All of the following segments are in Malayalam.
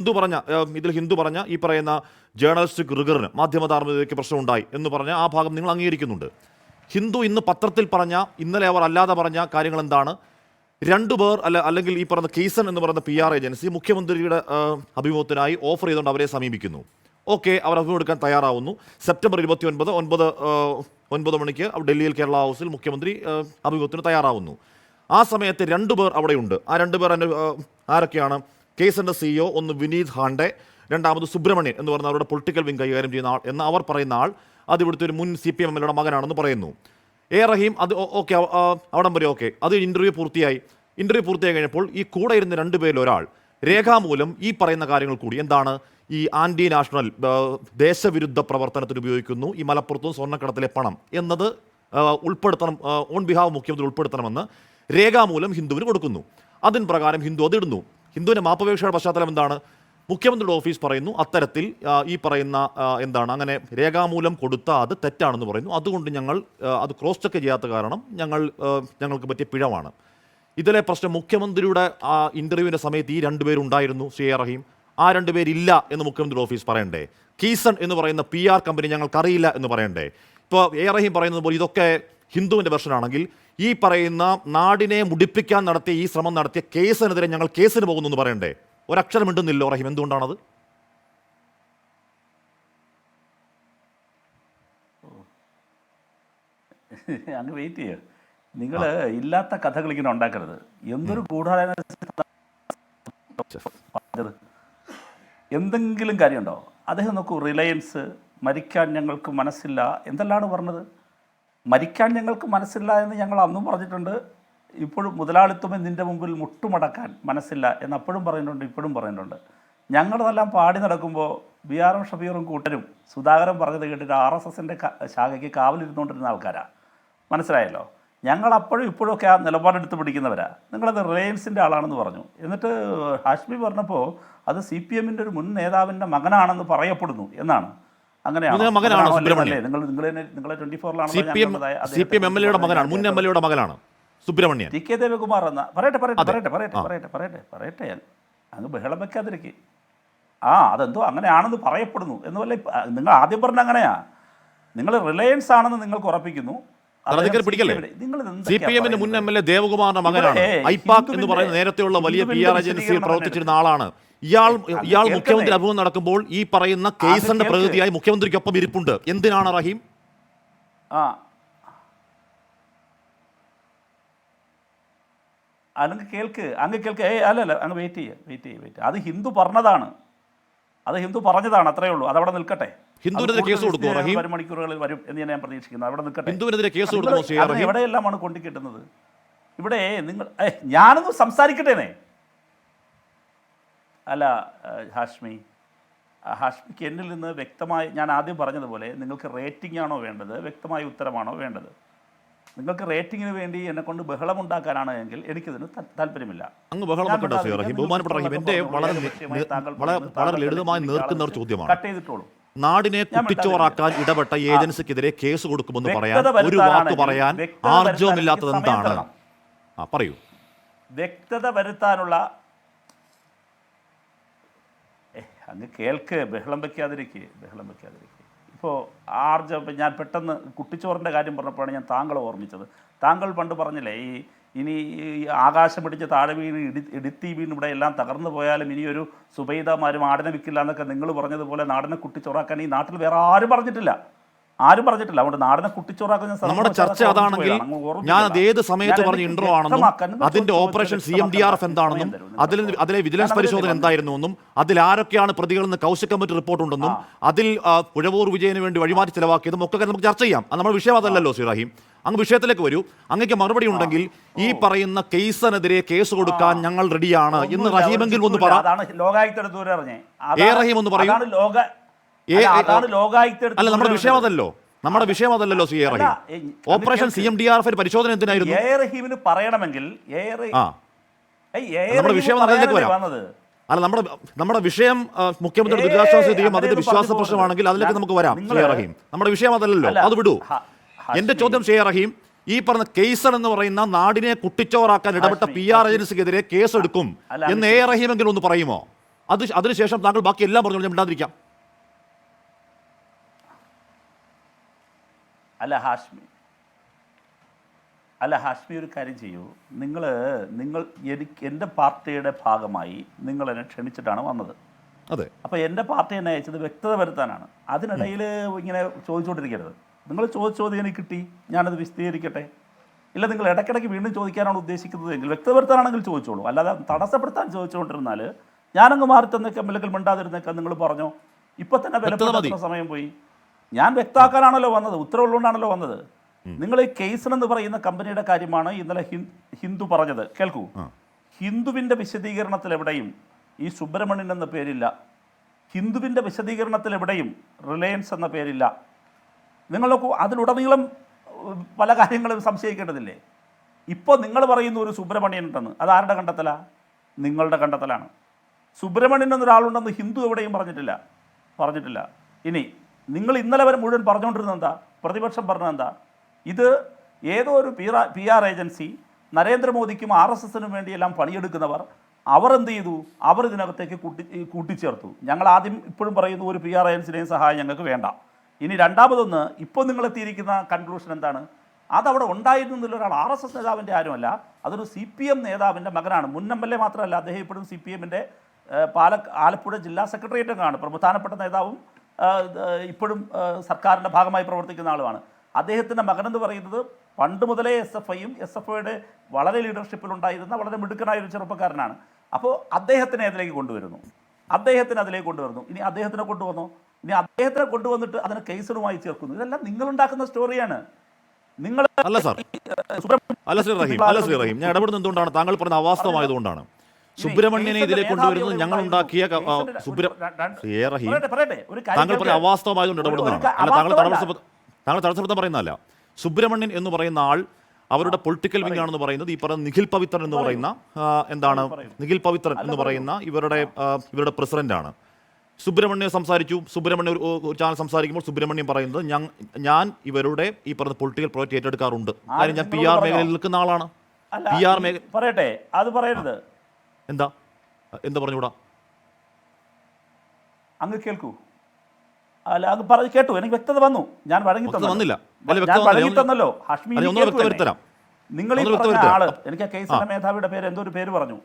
ഹിന്ദു പറഞ്ഞ ഈ പറയുന്ന ജേർണലിസ്റ്റിക് റിഗറിന് മാധ്യമധാർമ്മികതയ്ക്ക് പ്രശ്നമുണ്ടായി എന്ന് പറഞ്ഞ ആ ഭാഗം നിങ്ങൾ അംഗീകരിക്കുന്നുണ്ട്. ഹിന്ദു ഇന്ന് പത്രത്തിൽ പറഞ്ഞ, ഇന്നലെ അവർ അല്ലാതെ പറഞ്ഞ കാര്യങ്ങൾ എന്താണ്? രണ്ടുപേർ അല്ലെങ്കിൽ ഈ പറയുന്ന കേസൻ എന്ന് പറയുന്ന PR ഏജൻസി മുഖ്യമന്ത്രിയുടെ അഭിമുഖത്തിനായി ഓഫർ ചെയ്തുകൊണ്ട് അവരെ സമീപിക്കുന്നു. ഓക്കെ, അവർ അഭിമുഖം എടുക്കാൻ തയ്യാറാവുന്നു. സെപ്റ്റംബർ 29 9 മണിക്ക് ഡൽഹിയിൽ കേരള ഹൗസിൽ മുഖ്യമന്ത്രി അഭിമുഖത്തിന് തയ്യാറാവുന്നു. ആ സമയത്ത് രണ്ടുപേർ അവിടെയുണ്ട്. ആ രണ്ടുപേർ ആരൊക്കെയാണ്? കേസന്റെ CEO ഒന്ന് വിനീത് ഹാണ്ഡെ, രണ്ടാമത് സുബ്രഹ്മണ്യൻ എന്ന് പറയുന്ന അവരുടെ പൊളിറ്റിക്കൽ വിങ് കൈകാര്യം ചെയ്യുന്ന ആൾ എന്ന് അവർ പറയുന്ന ആൾ അത് ഇവിടുത്തെ ഒരു മുൻ CPM MLA മകനാണെന്ന് പറയുന്നു. റഹീം അത് ഓക്കെ, അവിടം വരെ ഓക്കെ. അത് ഇന്റർവ്യൂ പൂർത്തിയായി കഴിഞ്ഞപ്പോൾ ഈ കൂടെ ഇരുന്ന രണ്ടുപേരിൽ ഒരാൾ രേഖാമൂലം ഈ പറയുന്ന കാര്യങ്ങൾ കൂടി എന്താണ് ഈ ആന്റി നാഷണൽ ദേശവിരുദ്ധ പ്രവർത്തനത്തിന് ഉപയോഗിക്കുന്നു, ഈ മലപ്പുറത്തും സ്വർണ്ണക്കടത്തിലെ പണം എന്നത് ഉൾപ്പെടുത്തണം, ഓൺ ബിഹാഫ് മുഖ്യമന്ത്രി ഉൾപ്പെടുത്തണമെന്ന് രേഖാമൂലം ഹിന്ദുവിന് കൊടുക്കുന്നു. അതിന് പ്രകാരം ഹിന്ദു അതിടുന്നു. ഹിന്ദുവിൻ്റെ മാപ്പപേക്ഷയുടെ പശ്ചാത്തലം എന്താണ്? മുഖ്യമന്ത്രിയുടെ ഓഫീസ് പറയുന്നു അത്തരത്തിൽ ഈ പറയുന്ന എന്താണ് അങ്ങനെ രേഖാമൂലം കൊടുത്ത അത് തെറ്റാണെന്ന് പറയുന്നു. അതുകൊണ്ട് ഞങ്ങൾ അത് ക്രോസ് ചെക്ക് ചെയ്യാത്ത കാരണം ഞങ്ങൾക്ക് പറ്റിയ പിഴവാണ്. ഇതിലെ പ്രശ്നം മുഖ്യമന്ത്രിയുടെ ഇന്റർവ്യൂവിൻ്റെ സമയത്ത് ഈ രണ്ടുപേരുണ്ടായിരുന്നു. റഹീം, ആ രണ്ടുപേരില്ല എന്ന് മുഖ്യമന്ത്രിയുടെ ഓഫീസ് പറയണ്ടേ? കീസൺ എന്ന് പറയുന്ന PR കമ്പനി ഞങ്ങൾക്കറിയില്ല എന്ന് പറയണ്ടേ? ഇപ്പോൾ റഹീം പറയുന്നത് പോലെ ഇതൊക്കെ ഹിന്ദുവിൻ്റെ വെർഷനാണെങ്കിൽ ഈ പറയുന്ന നാടിനെ മുടിപ്പിക്കാൻ നടത്തിയ ഈ ശ്രമം നടത്തിയ കേസിനെതിരെ ഞങ്ങൾ കേസിന് പോകുന്നു എന്ന് പറയണ്ടേ? ഒരക്ഷരം മിണ്ടുന്നില്ലോ റഹീം, എന്തുകൊണ്ടാണത്? അങ്ങ് വെയിറ്റ് ചെയ്യുക. നിങ്ങൾ ഇല്ലാത്ത കഥകൾ ഇങ്ങനെ ഉണ്ടാക്കരുത്. എന്തൊരു ഗൂഢാലോചന, എന്തെങ്കിലും കാര്യമുണ്ടോ? അദ്ദേഹം നോക്കൂ, റിലയൻസ് മരിക്കാൻ ഞങ്ങൾക്ക് മനസ്സില്ല എന്തെല്ലാണ് പറഞ്ഞത്. മരിക്കാൻ ഞങ്ങൾക്ക് മനസ്സില്ല എന്ന് ഞങ്ങൾ അന്നും പറഞ്ഞിട്ടുണ്ട്. ഇപ്പോഴും മുതലാളിത്തം നിൻ്റെ മുമ്പിൽ മുട്ടുമടക്കാൻ മനസ്സില്ല എന്ന് അപ്പോഴും പറയുന്നുണ്ട്, ഇപ്പോഴും പറയുന്നുണ്ട്. ഞങ്ങളതെല്ലാം പാടി നടക്കുമ്പോൾ BRM ഷബീറും കൂട്ടരും സുധാകരൻ പറഞ്ഞത് കേട്ടിട്ട് RSSൻ്റെ ശാഖയ്ക്ക് കാവലിരുന്നുകൊണ്ടിരുന്ന ആൾക്കാരാണ്. മനസ്സിലായല്ലോ? ഞങ്ങൾ അപ്പോഴും ഇപ്പോഴൊക്കെ ആ നിലപാടെടുത്ത് പിടിക്കുന്നവരാണ്. നിങ്ങളത് റിലയൻസിൻ്റെ ആളാണെന്ന് പറഞ്ഞു. എന്നിട്ട് ഹാഷ്മി പറഞ്ഞപ്പോൾ അത് CPMൻ്റെ ഒരു മുൻ നേതാവിൻ്റെ മകനാണെന്ന് പറയപ്പെടുന്നു എന്നാണ്. അങ്ങനെയാണ് നിങ്ങളെ 24-ലാണ് CPM MLA മകനാണ്, മുൻ MLA മകനാണ് സുബ്രഹ്മണ്യൻ. TK ദേവകുമാർ എന്ന പറയട്ടെ അങ്ങ് ബഹളം വെക്കാതിരിക്കും. അതെന്തോ അങ്ങനെയാണെന്ന് പറയപ്പെടുന്നു എന്ന് വല്ല. നിങ്ങൾ ആദ്യം പറഞ്ഞ അങ്ങനെയാ. നിങ്ങൾ റിലയൻസ് ആണെന്ന് നിങ്ങൾക്ക് ഉറപ്പിക്കുന്നു. CPMന്റെ മുൻ MLA ദേവകുമാറിന്റെ മകനാണ്. ഐപാക് എന്ന് പറയുന്ന നേരത്തെയുള്ള വലിയ PR ഏജൻസിയിൽ പ്രവർത്തിച്ചിരുന്ന ആളാണ്. ഇയാൾ മുഖ്യമന്ത്രി അഭിമുഖം നടക്കുമ്പോൾ ഈ പറയുന്ന കേസിന്റെ പ്രതിനിധിയായി മുഖ്യമന്ത്രിക്കൊപ്പം ഇരിപ്പുണ്ട്. എന്തിനാണ് റഹീം? അങ്ങ് കേൾക്ക്. അല്ലല്ല, അങ്ങ് വെയിറ്റ് ചെയ്യുക. അത് ഹിന്ദു പറഞ്ഞതാണ്, അത്രയേ ഉള്ളൂ. അതവിടെ നിൽക്കട്ടെ. ഹിന്ദുവിനെതിരെ കേസ് കൊടുക്കുമോ റഹീം? മണിക്കൂറുകളിൽ വരും എന്ന് ഞാൻ പ്രതീക്ഷിക്കുന്നു. അവിടെ നിൽക്കട്ടെ. ഹിന്ദുവിനെതിരെ കേസ് കൊടുക്കുമോ? എവിടെയെല്ലാമാണ് കൊണ്ടിക്കിട്ടുന്നത്? ഇവിടെ നിങ്ങൾ ഞാനൊന്ന് സംസാരിക്കട്ടേനെ. അല്ല ഹാഷ്മിക്ക് എന്നിൽ നിന്ന് വ്യക്തമായി, ഞാൻ ആദ്യം പറഞ്ഞതുപോലെ നിങ്ങൾക്ക് റേറ്റിംഗ് ആണോ വേണ്ടത്, വ്യക്തമായ ഉത്തരമാണോ വേണ്ടത്? നിങ്ങൾക്ക് റേറ്റിംഗിന് വേണ്ടി എന്നെ കൊണ്ട് ബഹളമുണ്ടാക്കാനാണ് എങ്കിൽ എനിക്കിതിന് താല്പര്യമില്ല. അങ്ങ് ബഹുമാനപ്പെട്ട റഹീം, എന്റെ വളരെ ലളിതമായി നേർക്കുന്ന ഒരു ചോദ്യമാണ്. കട്ട് ചെയ്തിട്ടോളൂ. നാടിനെ കുട്ടിച്ചോറാക്കാൻ ഇടപെട്ട ഏജൻസിക്കെതിരെ കേസ് കൊടുക്കുമെന്ന് പറയാൻ ഒരു വാക്ക് പറയാൻ ആർജവമില്ലാത്തത് എന്താണ്? പറയൂ. വ്യക്തത വരുത്താനുള്ള അങ്ങ് കേൾക്ക്. ബഹളം വയ്ക്കാതിരിക്കുക. ഇപ്പോൾ ഞാൻ പെട്ടെന്ന് കുട്ടിച്ചോറിൻ്റെ കാര്യം പറഞ്ഞപ്പോഴാണ് ഞാൻ താങ്കളെ ഓർമ്മിച്ചത്. താങ്കൾ പണ്ട് പറഞ്ഞില്ലേ, ഇനി ആകാശം പിടിച്ച് താഴെ വീണ് ഇടുത്തി വീണ് ഇവിടെ എല്ലാം തകർന്നു പോയാലും ഇനിയൊരു സുബൈദമാരും ആടിനെ വിൽക്കില്ല എന്നൊക്കെ നിങ്ങൾ പറഞ്ഞതുപോലെ നാടിനെ കുട്ടിച്ചോറാക്കാൻ ഈ നാട്ടിൽ വേറെ ആരും പറഞ്ഞിട്ടില്ല. അതുകൊണ്ട് നാടിനെ കുട്ടിച്ചോറാക്കാൻ നമ്മുടെ ചർച്ച അതാണെങ്കിൽ ഞാൻ അത് ഏത് സമയത്ത് പറഞ്ഞ ഇൻട്രോ ആണെന്നും അതിന്റെ ഓപ്പറേഷൻ CMDRF എന്താണെന്നും അതിലെ വിജിലൻസ് പരിശോധന എന്തായിരുന്നുവെന്നും അതിൽ ആരൊക്കെയാണ് പ്രതികളെന്ന് കൗശിക് കമ്മിറ്റി റിപ്പോർട്ട് ഉണ്ടെന്നും അതിൽ പുഴവൂർ വിജയന് വേണ്ടി വഴിമാറ്റി ചെലവാക്കിയതും ഒക്കെ നമുക്ക് ചർച്ച ചെയ്യാം. അത് നമ്മുടെ വിഷയം അതല്ലല്ലോ റഹീം. അങ്ങ് വിഷയത്തിലേക്ക് വരൂ. അങ്ങക്ക് മറുപടി ഉണ്ടെങ്കിൽ ഈ പറയുന്ന കേസിനെതിരെ കേസ് കൊടുക്കാൻ ഞങ്ങൾ റെഡിയാണ് എന്ന് റഹീമെങ്കിലും ഒന്ന് പറ. റഹീം ഒന്ന് പറയൂ. അല്ല, നമ്മുടെ വിഷയം അതല്ലല്ലോ. റഹീം, ഓപ്പറേഷൻ CMDRF പരിശോധന എന്തിനായിരുന്നു? പറയണമെങ്കിൽ നമ്മുടെ വിഷയം അതിലേക്ക് വരാം. അല്ല, നമ്മുടെ വിഷയം മുഖ്യമന്ത്രി ദുരിതാശ്വാസ നിധിയും അതിന്റെ വിശ്വാസ പ്രശ്നമാണെങ്കിൽ അതിലേക്ക് നമുക്ക് വരാം. റഹീം, നമ്മുടെ വിഷയം അതല്ലല്ലോ, അത് വിടൂ. എന്റെ ചോദ്യം റഹീം, ഈ പറഞ്ഞ കേസൺ എന്ന് പറയുന്ന നാടിനെ കുട്ടിച്ചോറാക്കാൻ ഇടപെട്ട PR ഏജൻസിക്കെതിരെ കേസെടുക്കും എന്ന് റഹീമെങ്കിലും ഒന്ന് പറയുമോ? അതിനുശേഷം താങ്കൾ ബാക്കി എല്ലാം പറഞ്ഞു, ഞാൻ മിണ്ടാതിരിക്കാം. അല്ല ഹാഷ്മി ഒരു കാര്യം ചെയ്യൂ. നിങ്ങൾ എൻ്റെ പാർട്ടിയുടെ ഭാഗമായി നിങ്ങൾ എന്നെ ക്ഷണിച്ചിട്ടാണ് വന്നത്. അതെ. അപ്പോൾ എൻ്റെ പാർട്ടി എന്നെ അയച്ചത് വ്യക്തത വരുത്താനാണ്. അതിനിടയിൽ ഇങ്ങനെ ചോദിച്ചുകൊണ്ടിരിക്കരുത്. നിങ്ങൾ ചോദ്യം എനിക്ക് കിട്ടി, ഞാനത് വിശദീകരിക്കട്ടെ. ഇല്ല, നിങ്ങൾ ഇടയ്ക്കിടയ്ക്ക് വീണ്ടും ചോദിക്കാനാണ് ഉദ്ദേശിക്കുന്നതെങ്കിൽ വ്യക്തത വരുത്താനാണെങ്കിൽ ചോദിച്ചോളൂ. അല്ലാതെ തടസ്സപ്പെടുത്താൻ ചോദിച്ചുകൊണ്ടിരുന്നാൽ ഞാനങ്ങ് മാറി തന്നേക്കാം, അല്ലെങ്കിൽ മിണ്ടാതിരുന്നേക്കാം. നിങ്ങൾ പറഞ്ഞോ, ഇപ്പം തന്നെ വിലപ്പെടുത്തുന്ന സമയം പോയി. ഞാൻ വ്യക്തമാക്കാനാണല്ലോ വന്നത്, ഉത്തരവുള്ളതുകൊണ്ടാണല്ലോ വന്നത്. നിങ്ങൾ ഈ കേസൺ എന്ന് പറയുന്ന കമ്പനിയുടെ കാര്യമാണ് ഇന്നലെ ഹിന്ദു പറഞ്ഞത്. കേൾക്കൂ, ഹിന്ദുവിൻ്റെ വിശദീകരണത്തിൽ എവിടെയും ഈ സുബ്രഹ്മണ്യൻ എന്ന പേരില്ല. ഹിന്ദുവിൻ്റെ വിശദീകരണത്തിൽ എവിടെയും റിലയൻസ് എന്ന പേരില്ല. നിങ്ങൾ നോക്കൂ, അതിലുടനീളം പല കാര്യങ്ങളും സംശയിക്കേണ്ടതില്ലേ? ഇപ്പോൾ നിങ്ങൾ പറയുന്ന ഒരു സുബ്രഹ്മണ്യൻ ഉണ്ടെന്ന്, അത് ആരുടെ കണ്ടെത്തലാണ്? നിങ്ങളുടെ കണ്ടെത്തലാണ്. സുബ്രഹ്മണ്യൻ എന്നൊരാളുണ്ടെന്ന് ഹിന്ദു എവിടെയും പറഞ്ഞിട്ടില്ല. ഇനി നിങ്ങൾ ഇന്നലെ വരെ മുഴുവൻ പറഞ്ഞുകൊണ്ടിരുന്നത് എന്താ? പ്രതിപക്ഷം പറഞ്ഞത് എന്താ? ഇത് ഏതോ ഒരു PR ഏജൻസി, നരേന്ദ്രമോദിക്കും RSSനും വേണ്ടിയെല്ലാം പണിയെടുക്കുന്നവർ, അവർ എന്ത് ചെയ്തു? അവർ ഇതിനകത്തേക്ക് കൂട്ടിച്ചേർത്തു. ഞങ്ങൾ ആദ്യം ഇപ്പോഴും പറയുന്നു, ഒരു PR ഏജൻസിയുടെയും സഹായം ഞങ്ങൾക്ക് വേണ്ട. ഇനി രണ്ടാമതൊന്ന്, ഇപ്പോൾ നിങ്ങളെത്തിയിരിക്കുന്ന കൺക്ലൂഷൻ എന്താണ്? അതവിടെ ഉണ്ടായിരുന്നില്ല ഒരാൾ RSS നേതാവിൻ്റെ ആരുമല്ല, അതൊരു CPM നേതാവിൻ്റെ മകനാണ്. മുൻ MLA മാത്രമല്ല, അദ്ദേഹം ഇപ്പോഴും CPMൻ്റെ ആലപ്പുഴ ജില്ലാ സെക്രട്ടേറിയറ്റംഗാണ്. പ്രധാനപ്പെട്ട നേതാവും ഇപ്പോഴും സർക്കാരിൻ്റെ ഭാഗമായി പ്രവർത്തിക്കുന്ന ആളുമാണ്. അദ്ദേഹത്തിൻ്റെ മകനെന്ന് പറയുന്നത് പണ്ട് മുതലേ SFIയും SFIയുടെ വളരെ ലീഡർഷിപ്പിലുണ്ടായിരുന്ന വളരെ മിടുക്കനായ ഒരു ചെറുപ്പക്കാരനാണ്. അപ്പോൾ അദ്ദേഹത്തിനെ അതിലേക്ക് കൊണ്ടുവരുന്നു. ഇനി അദ്ദേഹത്തിനെ കൊണ്ടുവന്നോ? ഇനി അദ്ദേഹത്തിനെ കൊണ്ടുവന്നിട്ട് അതിനെ കേസുകളുമായി ചേർക്കുന്നു. ഇതെല്ലാം നിങ്ങളുണ്ടാക്കുന്ന സ്റ്റോറിയാണ്. നിങ്ങൾ അല്ല സാർ, അല്ല ശ്രീ റഹീം, ഞാൻ ഇടപെടുന്നത് എന്തുകൊണ്ടാണ്? താങ്കൾ പറഞ്ഞ അവാസ്തവമായതുകൊണ്ടാണ്. സുബ്രഹ്മണ്യനെ ഇതിലേക്ക് കൊണ്ടുവരുന്നത് ഞങ്ങൾ ഉണ്ടാക്കിയ താങ്കൾ പറഞ്ഞ അവാസ്തവമായതുകൊണ്ട് ഇടപെടുന്നതാണ്. അല്ല, താങ്കൾ തടസ്സപ്പെടുത്താൻ പറയുന്നതല്ല. സുബ്രഹ്മണ്യൻ എന്ന് പറയുന്ന ആൾ അവരുടെ പൊളിറ്റിക്കൽ വിങ് ആണെന്ന് പറയുന്നത് ഈ പറയുന്ന നിഖിൽ പവിത്രൻ എന്ന് പറയുന്ന നിഖിൽ പവിത്രൻ എന്ന് പറയുന്ന ഇവരുടെ പ്രസിഡന്റാണ്. സുബ്രഹ്മണ്യം സംസാരിച്ചു. സുബ്രഹ്മണ്യം ഒരു ചാനൽ സംസാരിക്കുമ്പോൾ സുബ്രഹ്മണ്യം പറയുന്നത് ഞാൻ ഇവരുടെ ഈ പറഞ്ഞ പൊളിറ്റിക്കൽ പ്രോജക്റ്റ് ഏറ്റെടുക്കാറുണ്ട്. കാര്യം ഞാൻ PR മേഖലയിൽ നിൽക്കുന്ന ആളാണ്. PR മേഖല പറയട്ടെ, അത് പറയരുത്. എന്താ പറഞ്ഞുകൂടാ? അങ്ങ് കേൾക്കൂ. അല്ല, അങ്ങ് പറഞ്ഞു കേട്ടു, എനിക്ക് വ്യക്തത വന്നു. ഞാൻ വഴങ്ങി തന്നല്ലോ. ഹാഷ്മി, നിങ്ങൾ ഈ പറഞ്ഞ ആള്, എനിക്ക് കേസിന്റെ മേധാവിയുടെ പേര് എന്തോ ഒരു പേര് പറഞ്ഞു.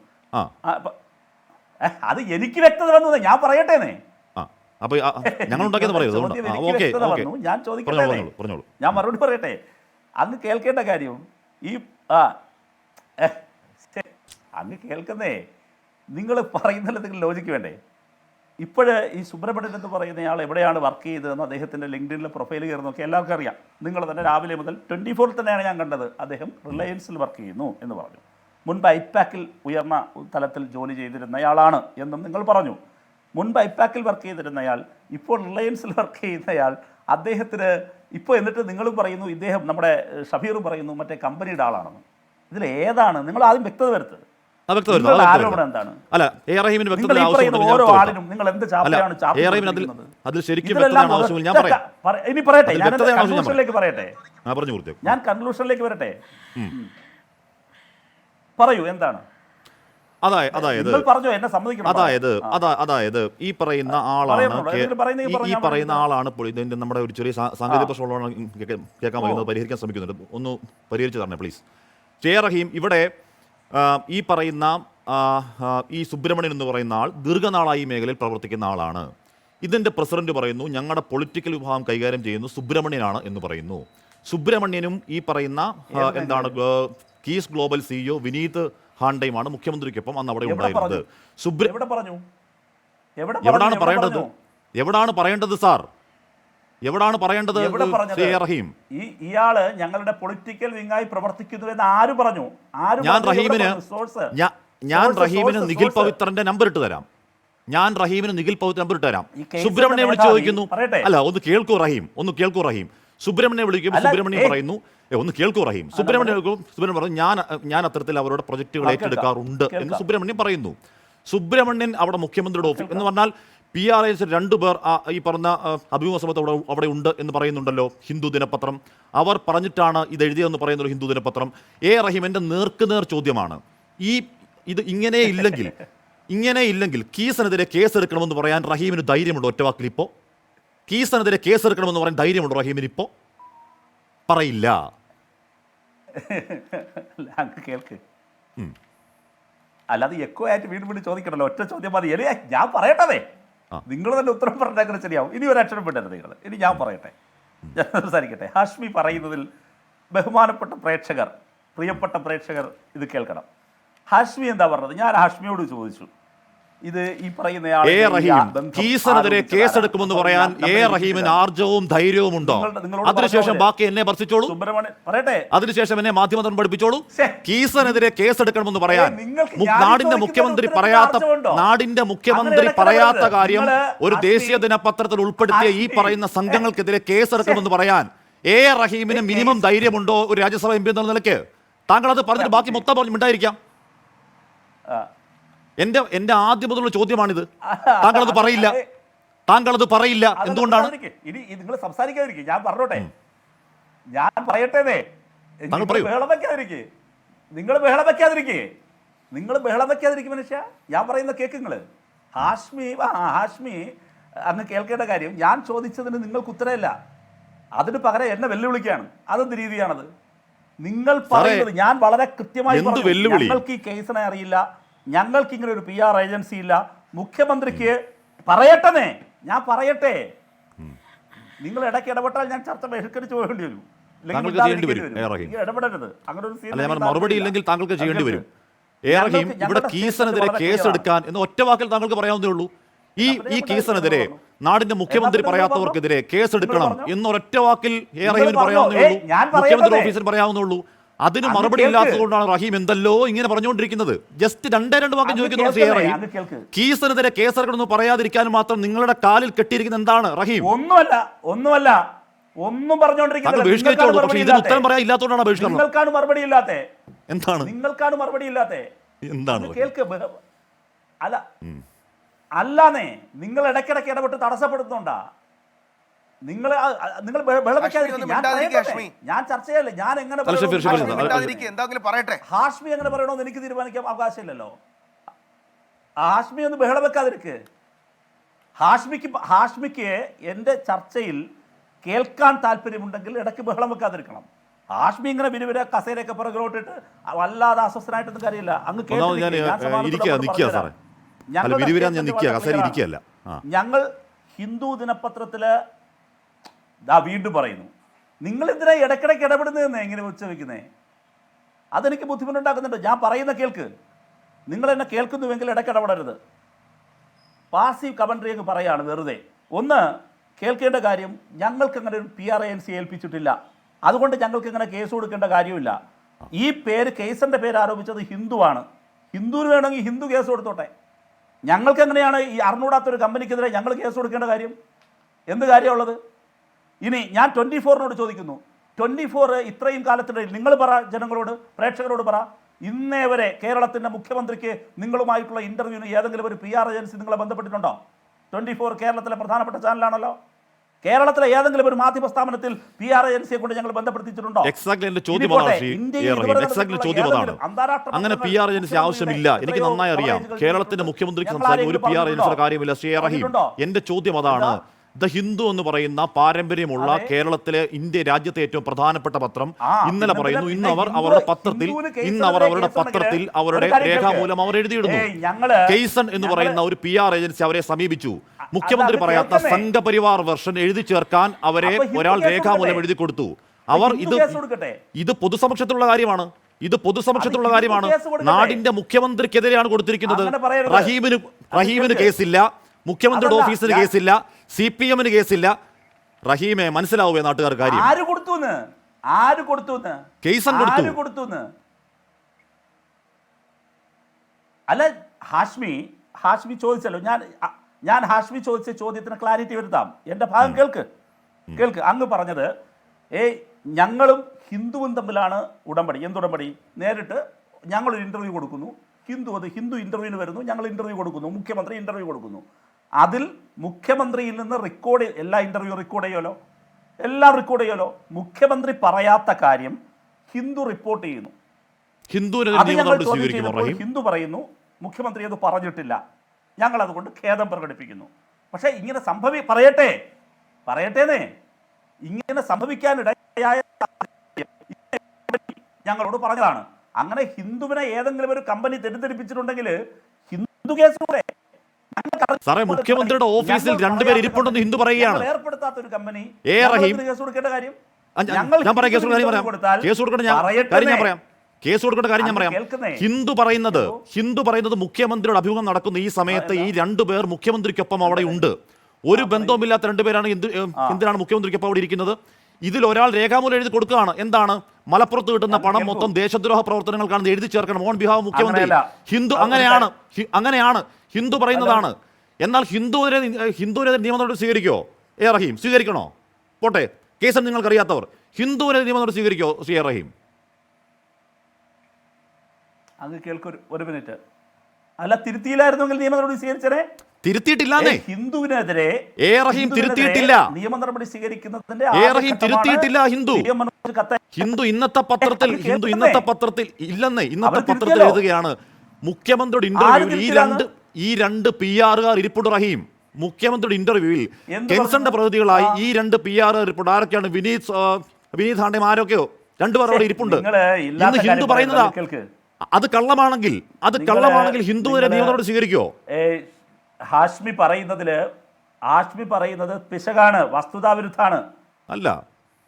അത് എനിക്ക് വ്യക്തത വന്നു, ഞാൻ പറയട്ടേന്നേ. ഞാൻ ചോദിക്കട്ടെ, ഞാൻ മറുപടി പറയട്ടെ. അങ്ങ് കേൾക്കേണ്ട കാര്യം അങ്ങ് കേൾക്കുന്നേ, നിങ്ങൾ പറയുന്നതിൽ നിങ്ങൾ ലോജിക്ക് വേണ്ടേ? ഇപ്പോഴ് ഈ സുബ്രഹ്മണ്യൻ എന്ന് പറയുന്നയാൾ എവിടെയാണ് വർക്ക് ചെയ്തതെന്ന് അദ്ദേഹത്തിൻ്റെ ലിങ്ക്ഡിനിലെ പ്രൊഫൈൽ കയറി നോക്കി എല്ലാവർക്കും അറിയാം. നിങ്ങൾ തന്നെ രാവിലെ മുതൽ 24 തന്നെയാണ് ഞാൻ കണ്ടത്. അദ്ദേഹം റിലയൻസിൽ വർക്ക് ചെയ്യുന്നു എന്ന് പറഞ്ഞു. മുൻപ് ഐപാക്കിൽ ഉയർന്ന തലത്തിൽ ജോലി ചെയ്തിരുന്നയാളാണ് എന്നും നിങ്ങൾ പറഞ്ഞു. മുൻപ് ഐപാക്കിൽ വർക്ക് ചെയ്തിരുന്നയാൾ ഇപ്പോൾ റിലയൻസിൽ വർക്ക് ചെയ്യുന്നയാൾ, അദ്ദേഹത്തിന് ഇപ്പോൾ എന്നിട്ട് നിങ്ങളും പറയുന്നു, ഇദ്ദേഹം നമ്മുടെ ഷഫീറും പറയുന്നു മറ്റേ കമ്പനിയുടെ ആളാണെന്ന്. ഇതിൽ ഏതാണ്? നിങ്ങൾ ആദ്യം വ്യക്തത വരുത്തുക. ആരോപണം എന്താണ്? ഓരോ ആളിനും നിങ്ങൾ എന്ത് ചാപ്പയാണ് ചാപ്പുന്നത്? ഇനി പറയട്ടെ, ഞാൻ കൺക്ലൂഷനിലേക്ക് പറയട്ടെ. ഞാൻ കൺക്ലൂഷനിലേക്ക് വരട്ടെ. പറയൂ, എന്താണ്? അതായത് ഈ പറയുന്ന ആളാണ് ഇതിന്റെ നമ്മുടെ ഒരു ചെറിയ സാങ്കേതിക പ്രശ്നമുള്ള കേൾക്കാൻ കഴിയുന്നത് പരിഹരിക്കാൻ ശ്രമിക്കുന്നുണ്ട്. ഒന്ന് പരിഹരിച്ചു തരണേ പ്ലീസ്. റഹീം, ഇവിടെ ഈ പറയുന്ന ഈ സുബ്രഹ്മണ്യൻ എന്ന് പറയുന്ന ആൾ ദീർഘനാളായി ഈ മേഖലയിൽ പ്രവർത്തിക്കുന്ന ആളാണ്. ഇതിൻ്റെ പ്രസിഡന്റ് പറയുന്നു ഞങ്ങളുടെ പൊളിറ്റിക്കൽ വിഭാഗം കൈകാര്യം ചെയ്യുന്നു സുബ്രഹ്മണ്യനാണ് എന്ന് പറയുന്നു. സുബ്രഹ്മണ്യനും ഈ പറയുന്ന കീസ് ഗ്ലോബൽ CEO വിനീത് ഹാണ്ടയുമാണ് മുഖ്യമന്ത്രിക്കൊപ്പം അന്ന് അവിടെ ഉണ്ടായിരുന്നത്. എവിടാണ് പറയേണ്ടത് സാർ? എവിടാണ് പറയേണ്ടത്? ഇയാള് ഞങ്ങളുടെ പൊളിറ്റിക്കൽ വിങ്ങായി പ്രവർത്തിക്കുന്നു എന്ന് ആര് പറഞ്ഞു? ഞാൻ റഹീമിന് നിഖിൽ പവിത്രന്റെ നമ്പർ ഇട്ട് തരാം. സുബ്രഹ്മണ്യം വിളിച്ചു ചോദിക്കുന്നു. അല്ല, ഒന്ന് കേൾക്കൂ റഹീം. സുബ്രഹ്മണ്യം വിളിക്കുമ്പോൾ സുബ്രഹ്മണ്യം പറയുന്നു, ഒന്ന് കേൾക്കൂ റഹീം. സുബ്രഹ്മണ്യം പറഞ്ഞു ഞാൻ അത്തരത്തിൽ അവരുടെ പ്രൊജക്ടുകൾ ഏറ്റെടുക്കാറുണ്ട് എന്ന് സുബ്രഹ്മണ്യം പറയുന്നു. സുബ്രഹ്മണ്യൻ അവിടെ മുഖ്യമന്ത്രിയുടെ ഓഫീസ് എന്ന് പറഞ്ഞാൽ PRS 2 പേർ ഈ പറഞ്ഞ അഭിമുഖ സമയത്ത് അവിടെ ഉണ്ട് എന്ന് പറയുന്നുണ്ടല്ലോ ഹിന്ദു ദിനപത്രം. അവർ പറഞ്ഞിട്ടാണ് ഇത് എഴുതിയതെന്ന് പറയുന്നല്ലോ ഹിന്ദു ദിനപത്രം. റഹീം, എൻ്റെ നേർക്കുനേർ ചോദ്യമാണ്, ഇത് ഇങ്ങനെ ഇല്ലെങ്കിൽ ഇങ്ങനെ ഇല്ലെങ്കിൽ കീസിനെതിരെ കേസെടുക്കണമെന്ന് പറയാൻ റഹീമിന് ധൈര്യമുണ്ടോ? ഒറ്റവാക്കിൽ ഇപ്പോൾ കീസിനെതിരെ കേസെടുക്കണമെന്ന് പറയാൻ ധൈര്യമുണ്ടോ റഹീമിന്? ഇപ്പോൾ പറയില്ല. കേൾക്ക്, അല്ലാതെ എക്കോ ആയിട്ട് വീണ്ടും വീണ്ടും ചോദിക്കണല്ലോ. ഒറ്റ ചോദ്യം മതി. എലിയ ഞാൻ പറയട്ടേ, നിങ്ങൾ തന്നെ ഉത്തരം പറഞ്ഞാൽ ശരിയാവും. ഇനി ഒരു അക്ഷരം വിടരുത് നിങ്ങൾ. ഇനി ഞാൻ പറയട്ടെ, ഞാൻ സംസാരിക്കട്ടെ. ഹാഷ്മി പറയുന്നതിൽ ബഹുമാനപ്പെട്ട പ്രേക്ഷകർ, പ്രിയപ്പെട്ട പ്രേക്ഷകർ ഇത് കേൾക്കണം. ഹാഷ്മി എന്താ പറഞ്ഞത്? ഞാൻ ഹാഷ്മിയോട് ചോദിച്ചു, ഇത് ഈ പറയുന്ന കീസിനെതിരെ കേസെടുക്കുമെന്ന് പറയാൻ റഹീമിന് ആർജവും ധൈര്യവും ഉണ്ടോ? അതിനുശേഷം ബാക്കി എന്നെ ഭർത്തിച്ചോളൂ, പറയട്ടെ, അതിനുശേഷം എന്നെ മാധ്യമം പഠിപ്പിച്ചോളൂ. കീസിനെതിരെ കേസെടുക്കണമെന്ന് പറയാൻ നാടിന്റെ മുഖ്യമന്ത്രി പറയാത്ത കാര്യം ഒരു ദേശീയ ദിനപത്രത്തിൽ ഉൾപ്പെടുത്തിയ ഈ പറയുന്ന സംഘങ്ങൾക്കെതിരെ കേസെടുക്കണമെന്ന് പറയാൻ റഹീമിന് മിനിമം ധൈര്യമുണ്ടോ ഒരു രാജ്യസഭ എം പി എന്ന നിലയ്ക്ക്? താങ്കൾ അത് പറഞ്ഞിട്ട് ബാക്കി മൊത്തം പറഞ്ഞു മിണ്ടായിരിക്കാം. എന്റെ ആദ്യം മുതലുള്ള ചോദ്യമാണിത്. താങ്കളത് പറയില്ല, താങ്കളത് പറയില്ല. എന്തുകൊണ്ടാണ്? ഇനി നിങ്ങൾ സംസാരിക്കാതിരിക്കും, ഞാൻ പറഞ്ഞോട്ടെ, ഞാൻ പറയട്ടെ. ബഹളം വെക്കാതിരിക്കേ, നിങ്ങൾ ബഹളം വെക്കാതിരിക്കേ, നിങ്ങൾ ബഹളം വെക്കാതിരിക്കും മനുഷ്യ. ഞാൻ പറയുന്ന കേക്ക് നിങ്ങൾ. ഹാഷ്മി അങ്ങ് കേൾക്കേണ്ട കാര്യം, ഞാൻ ചോദിച്ചതിന് നിങ്ങൾക്ക് ഉത്തരമില്ല, അതിന് പകരം എന്നെ വെല്ലുവിളിക്കുകയാണ്. അതെന്ത് രീതിയാണത്? നിങ്ങൾ പറയുന്നത് ഞാൻ വളരെ കൃത്യമായി ഞങ്ങൾക്ക് ഈ കേസിനെ അറിയില്ല, ഞങ്ങൾക്ക് ഇങ്ങനെ ഒരു PR ഏജൻസി ഇല്ല, മുഖ്യമന്ത്രിക്ക് പറയട്ടെ, ഞാൻ പറയട്ടെ. നിങ്ങൾ ഇടയ്ക്ക് ഇടപെട്ടാൽ ഞാൻ ചർച്ച ബഹിഷ്കരിച്ച് പോകേണ്ടി വരും. ഇടപെടരുത്. അങ്ങനെ ഒരു മറുപടി ഇല്ലെങ്കിൽ താങ്കൾക്ക് ചെയ്യേണ്ടി വരും. ഇവിടെ കീസിനെതിരെ കേസെടുക്കാൻ എന്ന് ഒറ്റ വാക്കിൽ താങ്കൾക്ക് പറയാവുന്നേ ഉള്ളൂ. ഈ കേസിനെതിരെ നാടിന്റെ മുഖ്യമന്ത്രി പറയാത്തവർക്കെതിരെ കേസെടുക്കണം എന്നൊരൊറ്റ വാക്കിൽ റഹീമിന് പറയാവുന്നേ ഉള്ളൂ, മുഖ്യമന്ത്രി ഓഫീസിന് പറയാവുന്നുള്ളൂ. അതിന് മറുപടി ഇല്ലാത്തതുകൊണ്ടാണ് റഹീം എന്തല്ലോ ഇങ്ങനെ പറഞ്ഞുകൊണ്ടിരിക്കുന്നത്. ജസ്റ്റ് രണ്ട് വാക്യം ചോദിക്കുന്നു. കീസിനെതിരെ കേസെടുക്കണമെന്ന് പറയാതിരിക്കാൻ മാത്രം നിങ്ങളുടെ കാലിൽ കെട്ടിയിരിക്കുന്ന എന്താണ് റഹീം? ഒന്നുമല്ല ഒന്നും പറഞ്ഞുകൊണ്ടിരിക്കുന്നത്. പക്ഷേ ഇതിന് ഉത്തരം പറയാൻ ഇല്ലാത്തതുകൊണ്ടാണ് ബഹിഷ്കരണം. നിങ്ങൾക്കാണ് മറുപടി ഇല്ലാത്തത്. എന്താണ് നിങ്ങൾക്കാണ് മറുപടി ഇല്ലാത്തത്? എന്താണ് കേൾക്ക്. അല്ലാന്നേ, നിങ്ങൾ ഇടയ്ക്കിടയ്ക്ക് ഇടപെട്ട് തടസ്സപ്പെടുത്തുന്നുണ്ടാ. നിങ്ങൾ ഞാൻ ചർച്ച ചെയ്യല്ലേ, ഞാൻ എങ്ങനെ ഹാഷ്മി എങ്ങനെ പറയണമെന്ന് എനിക്ക് തീരുമാനിക്കാൻ അവകാശമില്ലല്ലോ. ഹാഷ്മി ഒന്ന് ബഹളം വെക്കാതിരിക്ക്. ഹാഷ്മിക്ക് എൻ്റെ ചർച്ചയിൽ കേൾക്കാൻ താല്പര്യമുണ്ടെങ്കിൽ ഇടയ്ക്ക് ബഹളം വെക്കാതിരിക്കണം. ഹാഷ്മി ഇങ്ങനെ വിനുവിനെ കസേരയൊക്കെ പുറകിലോട്ടിട്ട് വല്ലാതെ അസ്വസ്ഥനായിട്ടൊന്നും കാര്യമില്ല. അങ്ങ് ഞങ്ങൾ ഹിന്ദു ദിനപത്രത്തില് വീണ്ടും പറയുന്നു, നിങ്ങൾ എന്തിനാ ഇടയ്ക്കിടയ്ക്ക് ഇടപെടുന്നതെന്ന് എങ്ങനെ ഉച്ചവെക്കുന്നേ? അതെനിക്ക് ബുദ്ധിമുട്ടുണ്ടാക്കുന്നുണ്ട്. ഞാൻ പറയുന്ന കേൾക്ക്. നിങ്ങൾ എന്നെ കേൾക്കുന്നുവെങ്കിൽ ഇടയ്ക്ക് ഇടപെടരുത്. പാസീവ് കമൻട്രി അങ്ങ് പറയാണ് വെറുതെ. ഒന്ന് കേൾക്കേണ്ട കാര്യം, ഞങ്ങൾക്ക് അങ്ങനെ ഒരു PR ഏജൻസി ഏൽപ്പിച്ചിട്ടില്ല, അതുകൊണ്ട് ഞങ്ങൾക്ക് ഇങ്ങനെ കേസ് കൊടുക്കേണ്ട കാര്യമില്ല. ഈ കേസിൻ്റെ പേര് ആരോപിച്ചത് ഹിന്ദുവാണ്. ഹിന്ദുവിന് വേണമെങ്കിൽ ഹിന്ദു കേസ് കൊടുത്തോട്ടെ. ഞങ്ങൾക്ക് എങ്ങനെയാണ് ഈ അറിഞ്ഞൂടാത്തൊരു കമ്പനിക്കെതിരെ ഞങ്ങൾ കേസ് കൊടുക്കേണ്ട കാര്യം? എന്ത് കാര്യമുള്ളത്? ഇനി ഞാൻ 24-നോട് ചോദിക്കുന്നു, 24 ഇത്രയും കാലത്തിനിടയിൽ നിങ്ങൾ പറ, ജനങ്ങളോട്, പ്രേക്ഷകരോട് പറ, ഇന്നേ വരെ കേരളത്തിൻ്റെ മുഖ്യമന്ത്രിക്ക് നിങ്ങളുമായിട്ടുള്ള ഇൻ്റർവ്യൂവിന് ഏതെങ്കിലും ഒരു PR ഏജൻസി നിങ്ങളെ ബന്ധപ്പെട്ടിട്ടുണ്ടോ? 24 കേരളത്തിലെ പ്രധാനപ്പെട്ട ചാനലാണല്ലോ. കേരളത്തിലെ ഏതെങ്കിലും ഒരു മാധ്യമ സ്ഥാപനത്തിൽ PR ഏജൻസിയെ കൊണ്ട് ഞങ്ങൾ ബന്ധപ്പെടുത്തിയിട്ടുണ്ടോ? അങ്ങനെ PR ഏജൻസി ആവശ്യമില്ല. എനിക്ക് നന്നായി അറിയാം. കേരളത്തിന്റെ മുഖ്യമന്ത്രിക്ക് സംസാരിക്കുന്ന ഒരു PR ഏജൻസിയുടെ കാര്യമില്ല. ശ്രീ റഹീം, എന്റെ ചോദ്യം അതാണ്. ദ ഹിന്ദു എന്ന് പറയുന്ന പാരമ്പര്യമുള്ള കേരളത്തിലെ രാജ്യത്തെ ഏറ്റവും പ്രധാനപ്പെട്ട പത്രം ഇന്നലെ പറയുന്നു, ഇന്ന് അവർ അവരുടെ പത്രത്തിൽ അവരുടെ രേഖാമൂലം അവർ എഴുതിയിടുന്നു, കെയ്സൺ എന്ന് പറയുന്ന ഒരു PR ഏജൻസി അവരെ സമീപിച്ചു. മുഖ്യമന്ത്രി പറയാത്ത സംഘപരിവാർ വെർഷൻ എഴുതി ചേർക്കാൻ അവരെ ഒരാൾ രേഖാമൂലം എഴുതി കൊടുത്തു. അവർ ഇത് പൊതുസമക്ഷത്തിലുള്ള കാര്യമാണ്. നാടിന്റെ മുഖ്യമന്ത്രിക്കെതിരെയാണ് കൊടുത്തിരിക്കുന്നത്. റഹീമിന് കേസില്ല, മുഖ്യമന്ത്രിയുടെ ഓഫീസിന് കേസില്ല, CPM-ന് കേസില്ല. റഹീമെ, മനസ്സിലാവുക നാട്ടുകാർ കാര്യം? ആര് കൊടുത്തു? കേസൻ കൊടുത്തു. അല്ല, ഹാഷ്മി ചോദിച്ചല്ലോ. ഞാൻ ഹാഷ്മി ചോദിച്ച ചോദ്യത്തിന് ക്ലാരിറ്റി വരുത്താം. എൻ്റെ ഭാഗം കേൾക്ക്. അങ്ങ് പറഞ്ഞത് ഞങ്ങളും ഹിന്ദുവും തമ്മിലാണ് ഉടമ്പടി. എന്തുടമ്പടി? നേരിട്ട് ഞങ്ങളൊരു ഇൻ്റർവ്യൂ കൊടുക്കുന്നു, ഹിന്ദു ഇൻ്റർവ്യൂവിന് വരുന്നു, ഞങ്ങൾ ഇൻ്റർവ്യൂ കൊടുക്കുന്നു, മുഖ്യമന്ത്രി ഇൻ്റർവ്യൂ കൊടുക്കുന്നു. അതിൽ മുഖ്യമന്ത്രിയിൽ നിന്ന് എല്ലാ ഇൻ്റർവ്യൂ റെക്കോർഡ് ചെയ്യുമല്ലോ. മുഖ്യമന്ത്രി പറയാത്ത കാര്യം ഹിന്ദു റിപ്പോർട്ട് ചെയ്യുന്നു. ഹിന്ദു പറയുന്നു മുഖ്യമന്ത്രി അത് പറഞ്ഞിട്ടില്ല, ഞങ്ങൾ അതുകൊണ്ട് ഖേദം പ്രകടിപ്പിക്കുന്നു. പക്ഷേ ഇങ്ങനെ പറയട്ടേന്നേ, ഇങ്ങനെ സംഭവിക്കാനിടയായ ഞങ്ങളോട് പറഞ്ഞതാണ്. അങ്ങനെ ഹിന്ദുവിനെ ഏതെങ്കിലും ഒരു കമ്പനി തെറ്റിദ്ധരിപ്പിച്ചിട്ടുണ്ടെങ്കിൽ ഹിന്ദു കേസിലൂടെ സാറേ, മുഖ്യമന്ത്രിയുടെ ഓഫീസിൽ രണ്ടുപേർ ഇരിപ്പുണ്ടെന്ന് ഹിന്ദു പറയുകയാണ്. ഏർപ്പെടുത്താത്ത ഒരു കമ്പനി കേസ് കൊടുക്കേണ്ട കാര്യം ഹിന്ദു പറയുന്നത് മുഖ്യമന്ത്രിയുടെ അഭിമുഖം നടക്കുന്ന ഈ സമയത്ത് ഈ രണ്ടുപേർ മുഖ്യമന്ത്രിക്കൊപ്പം അവിടെ ഉണ്ട്. ഒരു ബന്ധവുമില്ലാത്ത രണ്ടുപേരാണ് എന്തിനാണ് മുഖ്യമന്ത്രിക്കൊപ്പം അവിടെ ഇരിക്കുന്നത്? ഇതിൽ ഒരാൾ രേഖാമൂലം എഴുതി കൊടുക്കുകയാണ്. എന്താണ്? മലപ്പുറത്ത് കിട്ടുന്ന പണം മൊത്തം ദേശദ്രോഹ പ്രവർത്തനങ്ങൾക്കാണെന്ന് എഴുതി ചേർക്കണം ഓൺ ബിഹാഫ് മുഖ്യമന്ത്രി. ഹിന്ദു അങ്ങനെയാണ് ഹിന്ദു പറയുന്നതാണ്. എന്നാൽ ഹിന്ദുവിനെതിരെ നിയമ നടപടി സ്വീകരിക്കോ റഹീം? സ്വീകരിക്കണോ? പോട്ടെ, കേസ് നിങ്ങൾക്കറിയാത്തവർ ഹിന്ദുവിനെതിരെ നിയമ നടപടി സ്വീകരിക്കോ റഹീം? അങ്ങ് ഒരു മിനിറ്റ്. അല്ല, തിരുത്തിയില്ലായിരുന്നെങ്കിൽ നിയമ നടപടി സ്വീകരിച്ചേ. തിരുത്തിയിട്ടില്ലാന്നേ. ഹിന്ദുവിനെതിരെ തിരുത്തിയിട്ടില്ല. നിയമ നടപടി സ്വീകരിക്കുന്നതിന്റെ തിരുത്തിയിട്ടില്ല. ഹിന്ദു ഇന്നത്തെ പത്രത്തിൽ ഇല്ലെന്നേ. ഇന്നത്തെ പത്രത്തിൽ എഴുതുകയാണ് മുഖ്യമന്ത്രിയുടെ ഇന്റർവ്യൂവിൽ ഈ രണ്ട് PR-കാർ ഇരിപ്പുണ്ട് റഹീം. മുഖ്യമന്ത്രിയുടെ ഇന്റർവ്യൂവിൽ കെൻസന്റെ പ്രതിനിധികളായി ഈ രണ്ട് PR-കാർ ഇരിപ്പുണ്ട്. ആരൊക്കെയാണ്? വിനീത് ഹാണ്ടേം ആരൊക്കെയോ രണ്ടുപേർ അവിടെ ഇരിപ്പുണ്ട്. ഇന്ന് ഹിന്ദു പറയുന്നതാ. അത് കള്ളമാണെങ്കിൽ ഹിന്ദുവിനെ നിയമ നടപടി സ്വീകരിക്കോ? ഹാഷ്മി പറയുന്നത് പിശകാണ്, വസ്തുതാവിരുദ്ധാണ്.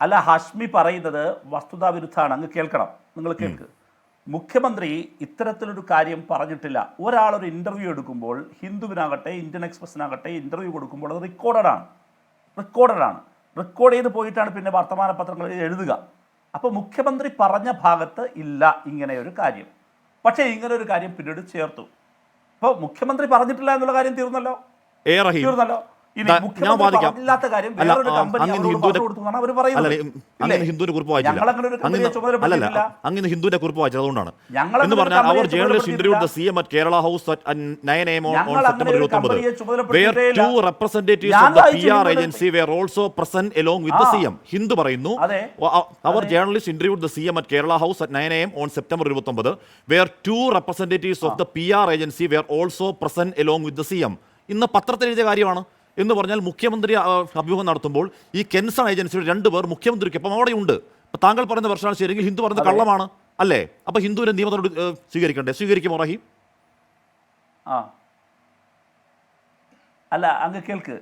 അല്ല, ഹാഷ്മി പറയുന്നത് വസ്തുതാവിരുദ്ധാണ്. അങ്ങ് കേൾക്കണം, നിങ്ങൾ കേൾക്ക്. മുഖ്യമന്ത്രി ഇത്തരത്തിലൊരു കാര്യം പറഞ്ഞിട്ടില്ല. ഒരാളൊരു ഇന്റർവ്യൂ എടുക്കുമ്പോൾ, ഹിന്ദുവിനാകട്ടെ ഇന്ത്യൻ എക്സ്പ്രസിനാകട്ടെ ഇന്റർവ്യൂ കൊടുക്കുമ്പോൾ അത് റെക്കോർഡ് ചെയ്ത് പോയിട്ടാണ് പിന്നെ വർത്തമാന പത്രങ്ങളിൽ എഴുതുക. അപ്പോൾ മുഖ്യമന്ത്രി പറഞ്ഞ ഭാഗത്ത് ഇല്ല ഇങ്ങനെ ഒരു കാര്യം. പക്ഷേ ഇങ്ങനെ ഒരു കാര്യം പിന്നീട് ചേർത്തു. അപ്പോൾ മുഖ്യമന്ത്രി പറഞ്ഞിട്ടില്ല എന്നുള്ള കാര്യം തീർന്നല്ലോ. മുഖ്യമന്ത്രി കാര്യം വേറൊരു കമ്പനി അവർ പറയുന്നത്. ഹിന്ദുവിന്റെ കുറിപ്പ് വായിച്ചത് അതുകൊണ്ടാണ്. എന്ന് പറഞ്ഞാൽ അവർ journalist interviewed the CM at Kerala House at 9 AM on September 29, where two representatives of the PR agency were also present along with the CM. Hindu പറയുന്നു അവർ journalist interviewed the CM at Kerala House at 9 AM on September 29, where two representatives of the PR agency were also present along with the CM. ഇന്ന് പത്രത്തിൽ എഴുതിയ കാര്യമാണ്. എന്ന് പറഞ്ഞാൽ മുഖ്യമന്ത്രി അഭിമുഖം നടത്തുമ്പോൾ ഈ കെൻസൺ ഏജൻസിയുടെ രണ്ടുപേർ മുഖ്യമന്ത്രിക്കൊപ്പം അവിടെ ഉണ്ട്. താങ്കൾ പറയുന്ന പ്രശ്നമാണ് ശരിയെങ്കിൽ ഹിന്ദു പറയുന്നത് കള്ളമാണ് അല്ലേ? അപ്പൊ ഹിന്ദുവിനെ നിയമ നടപടി സ്വീകരിക്കുമോ റഹീം? അല്ല, അങ്ങ് കേൾക്ക്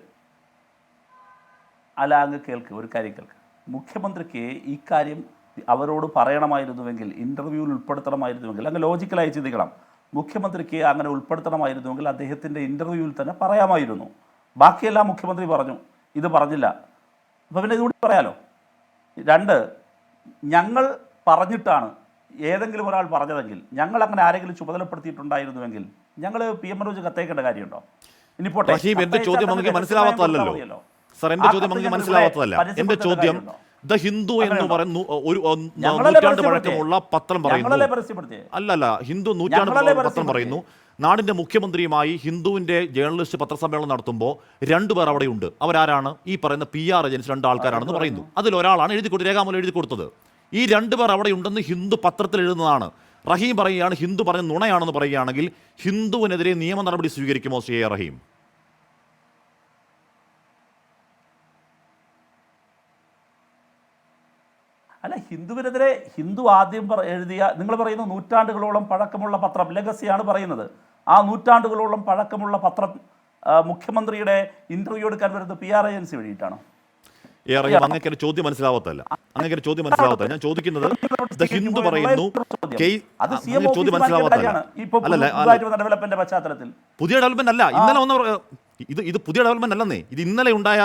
ഒരു കാര്യം കേൾക്ക്. മുഖ്യമന്ത്രിക്ക് ഈ കാര്യം അവരോട് പറയണമായിരുന്നുവെങ്കിൽ, ഇന്റർവ്യൂവിൽ ഉൾപ്പെടുത്തണമായിരുന്നുവെങ്കിൽ, അങ്ങ് ലോജിക്കലായി ചിന്തിക്കണം. മുഖ്യമന്ത്രിക്ക് അങ്ങനെ ഉൾപ്പെടുത്തണമായിരുന്നുവെങ്കിൽ അദ്ദേഹത്തിൻ്റെ ഇന്റർവ്യൂവിൽ തന്നെ പറയാമായിരുന്നു. ബാക്കിയെല്ലാം മുഖ്യമന്ത്രി പറഞ്ഞു, ഇത് പറഞ്ഞില്ല. അപ്പോൾ പിന്നെ ഇതുകൂടി പറയാലോ. രണ്ട്, ഞങ്ങൾ പറഞ്ഞിട്ടാണ് ഏതെങ്കിലും ഒരാൾ പറഞ്ഞതെങ്കിൽ, ഞങ്ങൾ അങ്ങനെ ആരെങ്കിലും ചുമതലപ്പെടുത്തിയിട്ടുണ്ടായിരുന്നുവെങ്കിൽ ഞങ്ങൾ PM മനോജ് കത്തയക്കേണ്ട കാര്യമുണ്ടോ? എന്റെ ചോദ്യം മനസ്സിലാവാത്തതല്ലോ സാർ. എന്റെ ചോദ്യം മനസ്സിലാവാത്തതല്ല. എന്റെ ചോദ്യം ദ ഹിന്ദു എന്ന് പറയുന്നു ഒരു നൂറ്റാണ്ട് പഴക്കമുള്ള പത്രം പറയുന്നു. അല്ലല്ല, ഹിന്ദു നൂറ്റാണ്ട് പത്രം പറയുന്നു നാടിന്റെ മുഖ്യമന്ത്രിയുമായി ഹിന്ദുവിന്റെ ജേർണലിസ്റ്റ് പത്രസമ്മേളനം നടത്തുമ്പോൾ രണ്ടുപേർ അവിടെയുണ്ട്. അവരാരാണ്? ഈ പറയുന്ന PR ഏജൻസി രണ്ട് ആൾക്കാരാണെന്ന് പറയുന്നു. അതിലൊരാളാണ് രേഖാമൂലം എഴുതി കൊടുത്തത്. ഈ രണ്ടുപേർ അവിടെ ഉണ്ടെന്ന് ഹിന്ദു പത്രത്തിൽ എഴുതുന്നതാണ്. റഹീം പറയുകയാണ് ഹിന്ദു പറഞ്ഞ നുണയാണെന്ന് പറയുകയാണെങ്കിൽ ഹിന്ദുവിനെതിരെ നിയമ നടപടി സ്വീകരിക്കുമോ റഹീം? അല്ല, ഹിന്ദുവിനെതിരെ ഹിന്ദു ആദ്യം എഴുതിയ, നിങ്ങൾ പറയുന്ന നൂറ്റാണ്ടുകളോളം പഴക്കമുള്ള പത്രം ലെഗസിയാണ് പറയുന്നത്. ആ നൂറ്റാണ്ടുകളോളം പഴക്കമുള്ള പത്രം മുഖ്യമന്ത്രിയുടെ ഇന്റർവ്യൂ എടുക്കാൻ വരുന്നത് PR ഏജൻസി വഴിയിട്ടാണ്. അങ്ങനെ ചോദ്യം മനസ്സിലാവത്തല്ല. ഞാൻ ചോദിക്കുന്നത് ഹിന്ദു പറയുന്നു ചോദ്യം മനസ്സിലാവാത്തല്ല. പുതിയ ഡെവലപ്മെന്റ് അല്ല. ഇത് പുതിയ ഡെവലപ്മെന്റ് അല്ലെന്നേ. ഇത് ഇന്നലെ ഉണ്ടായ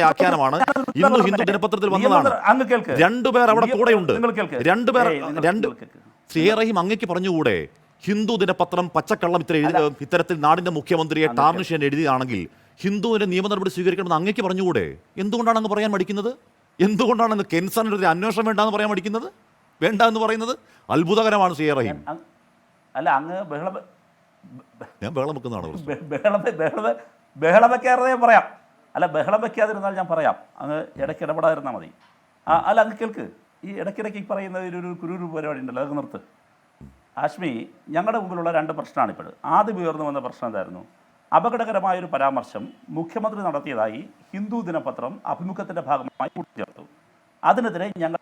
ആഖ്യാനമാണ്. ഇന്ന് ഹിന്ദു ദിനപത്രത്തിൽ വന്നതാണ്. രണ്ടുപേർ അവിടെ കൂടെയുണ്ട്. റഹീം അങ്ങേക്ക് പറഞ്ഞുകൂടെ ഹിന്ദു ദിനപത്രം പച്ചക്കള്ളം ഇത്തരത്തിൽ നാടിന്റെ മുഖ്യമന്ത്രിയെ ടാർണിഷ് ചെയ്യാൻ എഴുതിയതാണെങ്കിൽ ഹിന്ദുവിന്റെ നിയമ നടപടി സ്വീകരിക്കണമെന്ന് അങ്ങേക്ക് പറഞ്ഞുകൂടെ? എന്തുകൊണ്ടാണ് അങ്ങ് പറയാൻ മടിക്കുന്നത്? എന്തുകൊണ്ടാണ് അങ്ങ് കെൻസന്റെ ഒരു അന്വേഷണം വേണ്ടെന്ന് പറയാൻ മടിക്കുന്നത്? വേണ്ട എന്ന് പറയുന്നത് അത്ഭുതകരമാണ് റഹീം. അല്ല, അങ്ങ് ഞാൻ ബഹളം വെക്കുന്നതാണ്. ബഹളം വെക്കാതെ ഞാൻ പറയാം. അല്ല, ബഹളം വെക്കാതിരുന്നാൽ ഞാൻ പറയാം. അങ്ങ് ഇടയ്ക്ക് ഇടപെടാതിരുന്നാൽ മതി. അല്ല, അങ്ങ് കേൾക്ക്. ഈ ഇടയ്ക്കിടയ്ക്ക് പറയുന്ന ഒരു കുരു പരിപാടി ഉണ്ടല്ലോ, അതൊക്കെ നിർത്ത്. ആഷ്മി, ഞങ്ങളുടെ മുമ്പിലുള്ള രണ്ട് പ്രശ്നമാണ് ഇപ്പോൾ. ആദ്യം ഉയർന്നു വന്ന പ്രശ്നം എന്തായിരുന്നു? അപകടകരമായൊരു പരാമർശം മുഖ്യമന്ത്രി നടത്തിയതായി ഹിന്ദു ദിനപത്രം അഭിമുഖത്തിൻ്റെ ഭാഗമായി കൂട്ടിച്ചേർത്തു. അതിനെതിരെ ഞങ്ങൾ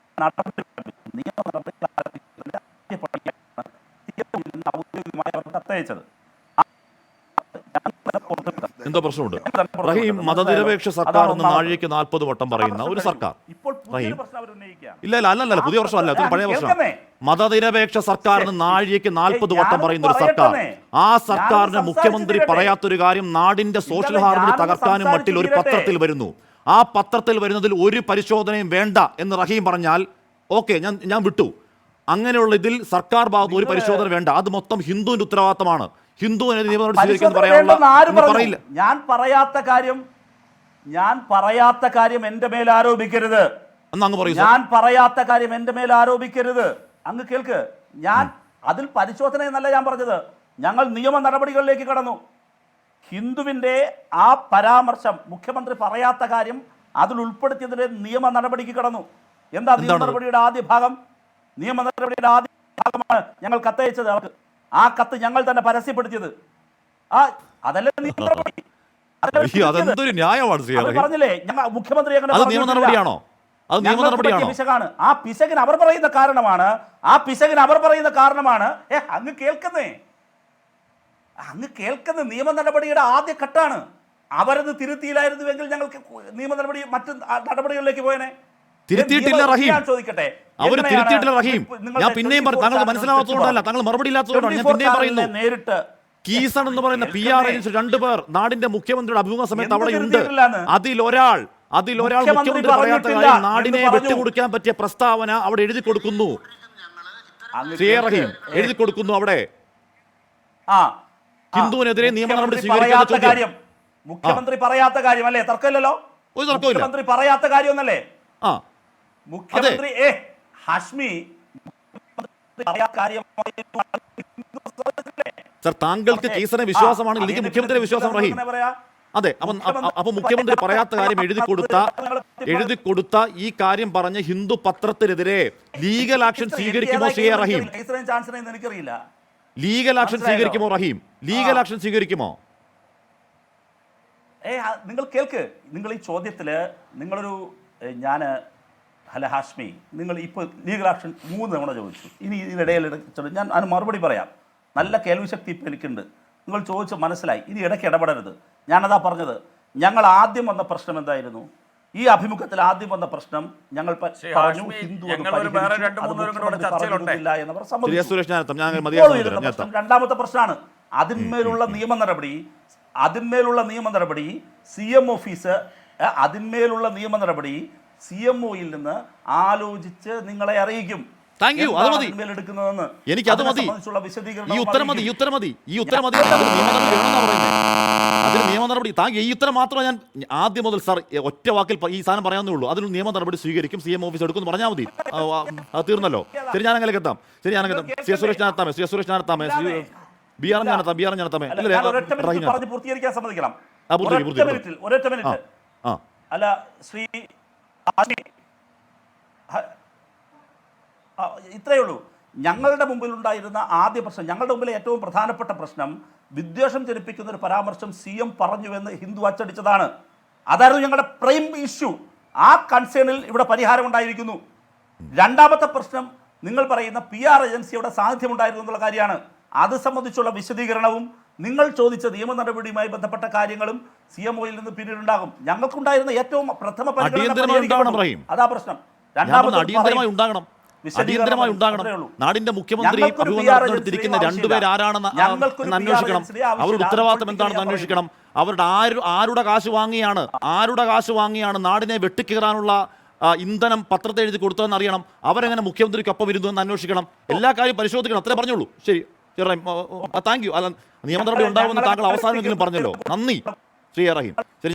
നിയമ നടപടി ആരംഭിക്കുന്നതിന്റെ ആദ്യപടിയാണ് ഔദ്യോഗികമായി അവർ കത്തയച്ചത്. എന്തോ പ്രശ്നമുണ്ട്. റഹീം മതനിരപേക്ഷ സർക്കാർ എന്ന് നാഴികയ്ക്ക് 40 വട്ടം പറയുന്ന ഒരു സർക്കാർ. റഹീം ഇല്ല അല്ലല്ല, പുതിയ പ്രശ്നമല്ല, പഴയ പ്രശ്നം. മതനിരപേക്ഷ സർക്കാർ എന്ന് നാഴികയ്ക്ക് 40 വട്ടം പറയുന്ന ഒരു സർക്കാർ. ആ സർക്കാരിന് മുഖ്യമന്ത്രി പറയാത്തൊരു കാര്യം നാടിന്റെ സോഷ്യൽ ഹാർമണി തകർക്കാനും മറ്റിൽ ഒരു പത്രത്തിൽ വരുന്നു. ആ പത്രത്തിൽ വരുന്നതിൽ ഒരു പരിശോധനയും വേണ്ട എന്ന് റഹീം പറഞ്ഞാൽ ഓക്കെ, ഞാൻ വിട്ടു. അങ്ങനെയുള്ള ഇതിൽ സർക്കാർ ഭാഗത്ത് ഒരു പരിശോധന വേണ്ട, അത് മൊത്തം ഹിന്ദുവിന്റെ ഉത്തരവാദിത്തമാണ്. ഹിന്ദുവിനെ നിയമം പറയില്ല. ഞാൻ പറയാത്ത കാര്യം എന്റെ മേൽ ആരോപിക്കരുത്. ഞാൻ പറയാത്ത കാര്യം എന്റെ മേൽ ആരോപിക്കരുത്. അങ്ങ് കേൾക്ക്. ഞാൻ അതിൽ പരിശോധന എന്നല്ല ഞാൻ പറഞ്ഞത്. ഞങ്ങൾ നിയമ നടപടികളിലേക്ക് കടന്നു. ഹിന്ദുവിന്റെ ആ പരാമർശം മുഖ്യമന്ത്രി പറയാത്ത കാര്യം അതിൽ ഉൾപ്പെടുത്തിയതിന്റെ നിയമ നടപടിക്ക് കടന്നു. എന്താ നിയമ നടപടിയുടെ ആദ്യ ഭാഗം? നിയമ നടപടിയുടെ ആദ്യ ഭാഗമാണ് ഞങ്ങൾ കത്തയച്ചത് അവർക്ക്. ആ കത്ത് ഞങ്ങൾ തന്നെ പരസ്യപ്പെടുത്തിയത്. അതല്ലേ നിയമ നടപടി? പറഞ്ഞില്ലേ ഞങ്ങൾ മുഖ്യമന്ത്രി പിശകാണ്. ആ പിശകിന് അവർ പറയുന്ന കാരണമാണ് അങ്ങ് കേൾക്കുന്നേ നിയമ നടപടിയുടെ ആദ്യ ഘട്ടാണ്. അവരത് തിരുത്തിയില്ലായിരുന്നുവെങ്കിൽ ഞങ്ങൾക്ക് നിയമ നടപടി മറ്റ് നടപടികളിലേക്ക് പോയനെ. തിരുത്തിയിട്ടില്ല റഹീം, ചോദിക്കട്ടെ. അവര് തിരുത്തിയിട്ടില്ല റഹീം. ഞാൻ പിന്നെയും താങ്കൾ മനസ്സിലാവാത്തതുകൊണ്ടല്ല, താങ്കൾ മറുപടി ഇല്ലാത്തതുകൊണ്ടാണ് ഞാൻ പിന്നെയും പറയുന്നു. നേരിട്ട് കീസൺ എന്ന് പറയുന്ന PR ഏജൻസി 2 പേർ നാടിന്റെ മുഖ്യമന്ത്രിയുടെ അഭിമുഖ സമയത്ത് അവിടെയുണ്ട്. അതിലൊരാൾ മുഖ്യമന്ത്രി പറയാത്ത കാര്യം നാടിനെ വെട്ടിമുറിക്കാൻ പറ്റിയ പ്രസ്താവന അവിടെ എഴുതി കൊടുക്കുന്നു. റഹീം എഴുതി കൊടുക്കുന്നു അവിടെ. ഹിന്ദുവിനെതിരെ നിയമ നടപടി സ്വീകരിക്കാത്ത കാര്യം മുഖ്യമന്ത്രി പറയാത്ത കാര്യം അല്ലേ? തർക്കമില്ലല്ലോ. ഒരു തർക്കമില്ല. മുഖ്യമന്ത്രി പറയാത്ത കാര്യമൊന്നല്ലേ? മുഖ്യമന്ത്രി ഹാഷ്മി സർ, താങ്കൾക്ക് കീസനെ വിശ്വാസമാണ്, എനിക്ക് മുഖ്യമന്ത്രിയുടെ വിശ്വാസം റഹീം. അതെ, അപ്പൊ മുഖ്യമന്ത്രി പറയാത്ത കാര്യം എഴുതി കൊടുത്ത ഈ കാര്യം പറഞ്ഞ് ഹിന്ദു പത്രത്തിനെതിരെ ലീഗൽ ആക്ഷൻ സ്വീകരിക്കുമോ റഹീം? ലീഗൽ ആക്ഷൻ സ്വീകരിക്കുമോ റഹീം? ലീഗൽ ആക്ഷൻ സ്വീകരിക്കുമോ? നിങ്ങൾ കേൾക്ക്. നിങ്ങൾ ഈ ചോദ്യത്തില് നിങ്ങളൊരു ഹാഷ്മി, നിങ്ങൾ ഇപ്പോൾ ലീഗൽ ആക്ഷൻ 3 തവണ ചോദിച്ചു. ഇനി ഇതിനിടയിൽ ഞാൻ അതിന് മറുപടി പറയാം. നല്ല കേൾവിശക്തി ഇപ്പം എനിക്കുണ്ട്. നിങ്ങൾ ചോദിച്ച് മനസ്സിലായി. ഇനി ഇടയ്ക്ക് ഇടപെടരുത്. ഞാനതാ പറഞ്ഞത്. ഞങ്ങൾ ആദ്യം വന്ന പ്രശ്നം എന്തായിരുന്നു? ഈ അഭിമുഖത്തിൽ ആദ്യം വന്ന പ്രശ്നം ഞങ്ങൾ പറഞ്ഞു ഹിന്ദു എന്നവർ സമ്മതിച്ചു. രണ്ടാമത്തെ പ്രശ്നമാണ് അതിന്മേലുള്ള നിയമ നടപടി CM ഓഫീസ് CMOയിൽ നിന്ന് ആലോചിച്ച് നിങ്ങളെ അറിയിക്കും. എനിക്ക് അത് മതി. ഈ ഉത്തരം മതി. അതിന് നിയമ നടപടി ഈ ഉത്തരം മാത്രമേ ഞാൻ ആദ്യം മുതൽ സാർ ഒറ്റ വാക്കിൽ ഈ സാധനം പറയാവുന്നേ ഉള്ളൂ. അതിന് നിയമ നടപടി സ്വീകരിക്കും, CM ഓഫീസ് എടുക്കും പറഞ്ഞാൽ മതി. അത് തീർന്നല്ലോ. ശരി, ഞാൻ അങ്ങനെ എത്താം. സുരേഷ് ഞാനെത്താമേ BR ഞാനെത്താമേ. അല്ല ശ്രീ ഇത്രയേ ഉള്ളൂ. ഞങ്ങളുടെ മുമ്പിലുണ്ടായിരുന്ന ആദ്യ പ്രശ്നം, ഞങ്ങളുടെ മുമ്പിലെ ഏറ്റവും പ്രധാനപ്പെട്ട പ്രശ്നം വിദ്വേഷം ജനിപ്പിക്കുന്ന ഒരു പരാമർശം CM പറഞ്ഞുവെന്ന് ഹിന്ദു അച്ചടിച്ചതാണ്. അതായിരുന്നു ഞങ്ങളുടെ പ്രൈം ഇഷ്യൂ. ആ കൺസേണിൽ ഇവിടെ പരിഹാരം ഉണ്ടായിരിക്കുന്നു. രണ്ടാമത്തെ പ്രശ്നം നിങ്ങൾ പറയുന്ന PR ഏജൻസിയുടെ സാന്നിധ്യം ഉണ്ടായിരുന്നു എന്നുള്ള കാര്യമാണ്. അത് സംബന്ധിച്ചുള്ള വിശദീകരണവും നിങ്ങൾ ചോദിച്ച നിയമ നടപടിയുമായി ബന്ധപ്പെട്ട കാര്യങ്ങളും CMOയിൽ നിന്ന് പിന്നീട് ഉണ്ടാകും. ഞങ്ങൾക്കുണ്ടായിരുന്ന ഏറ്റവും പ്രഥമ അതാ പ്രശ്നം. അടിയന്തരമായി ഉണ്ടാകണം. നാടിന്റെ മുഖ്യമന്ത്രി അഭിമുഖത്തിരിക്കുന്ന 2 പേർ ആരാണെന്ന് അന്വേഷിക്കണം. അവരുടെ ഉത്തരവാദിത്തം എന്താണെന്ന് അന്വേഷിക്കണം. അവരുടെ ആരുടെ കാശ് വാങ്ങിയാണ് നാടിനെ വെട്ടിക്കീറാനുള്ള ഇന്ധനം പത്രത്തെ എഴുതി കൊടുത്തതെന്ന് അറിയണം. അവരെങ്ങനെ മുഖ്യമന്ത്രിക്കൊപ്പം ഇരുന്നു എന്ന് അന്വേഷിക്കണം. എല്ലാ കാര്യം പരിശോധിക്കണം. അത്രേ പറഞ്ഞുള്ളൂ. ശരി, താങ്ക് യു. നിയമ നടപടി ഉണ്ടാകുമെന്ന് താങ്കൾ അവസാനമെങ്കിലും പറഞ്ഞല്ലോ. നന്ദി ശ്രീ റഹീം. ശരി.